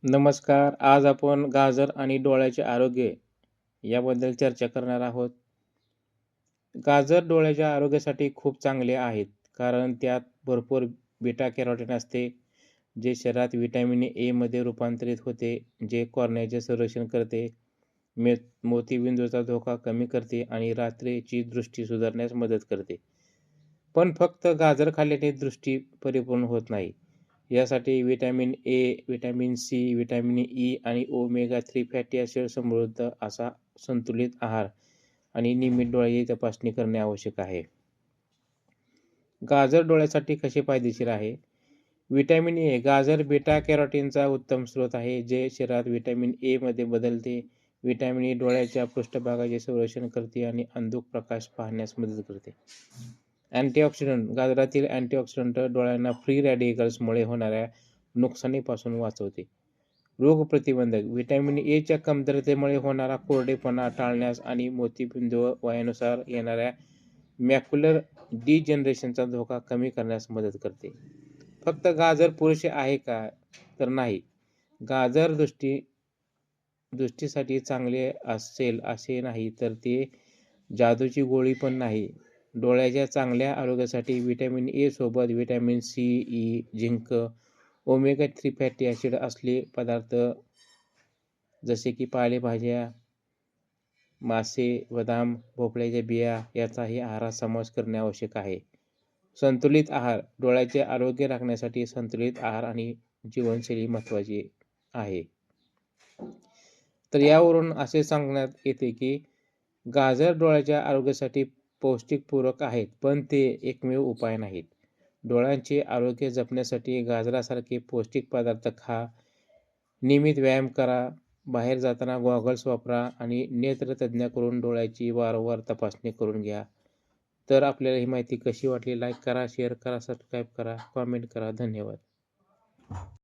नमस्कार. आज आपण गाजर आणि डोळ्याचे आरोग्य याबद्दल चर्चा करणार आहोत. गाजर डोळ्याच्या आरोग्यासाठी खूप चांगले आहेत, कारण त्यात भरपूर बीटा कॅरोटीन असते, जे शरीरात व्हिटॅमिन एमध्ये रूपांतरित होते, जे कॉर्नियाचे संरक्षण करते, मोतीबिंदूचा धोका कमी करते आणि रात्रीची दृष्टी सुधारण्यास मदत करते. पण फक्त गाजर खाल्ल्याने दृष्टी परिपूर्ण होत नाही. यासाठी vitamin A, vitamin C, vitamin E आणि ओमेगा-3 फॅटी ॲसिड समृद्ध असा संतुलित आहार आणि नियमित डोळ्याची तपासणी करणे आवश्यक आहे. गाजर डोळ्यासाठी कसे फायदेशीर आहे? Vitamin A. गाजर बीटा कॅरोटीनचा उत्तम स्रोत आहे, जे शरीरात व्हिटॅमिन एमध्ये बदलते. व्हिटॅमिन ए डोळ्याच्या पृष्ठभागाचे संरक्षण करते आणि अंधुक प्रकाश पाहण्यास मदत करते. अँटीऑक्सिडंट. गाजरातील अँटीऑक्सिडंट डोळ्यांना फ्री रॅडिकल्समुळे होणाऱ्या नुकसानीपासून वाचवते. रोगप्रतिबंधक. व्हिटॅमिन एच्या कमतरतेमुळे होणारा कोरडेपणा टाळण्यास आणि मोतीबिंदू वयानुसार येणाऱ्या मॅक्युलर डिजनरेशनचा धोका कमी करण्यास मदत करते. फक्त गाजर पुरेसे आहे का? तर नाही. गाजर दृष्टीसाठी चांगले असेल असे नाही, तर ते जादूची गोळी पण नाही. डोळ्याच्या चांगल्या आरोग्यासाठी व्हिटॅमिन ए सोबत vitamin C, E, zinc, omega three fatty acid असले पदार्थ जसे की पालेभाज्या, मासे, बदाम, भोपळ्याच्या बिया याचाही आहारात समावेश करणे आवश्यक आहे. संतुलित आहार. डोळ्याचे आरोग्य राखण्यासाठी संतुलित आहार आणि जीवनशैली महत्त्वाची आहे. तर यावरून असे सांगण्यात येते की गाजर डोळ्याच्या आरोग्यासाठी पौष्टिक पूरक आहेत, पण ते एकमेव उपाय नाहीत. डोळ्यांचे आरोग्य जपण्यासाठी गाजरासारखे पौष्टिक पदार्थ खा, नियमित व्यायाम करा, बाहेर जाताना गॉगल्स वापरा आणि नेत्रतज्ञाकडून डोळ्याची वारंवार तपासणी करून घ्या. तर आपल्याला ही माहिती कशी वाटली? लाईक करा, शेअर करा, सबस्क्राईब करा, कॉमेंट करा. धन्यवाद.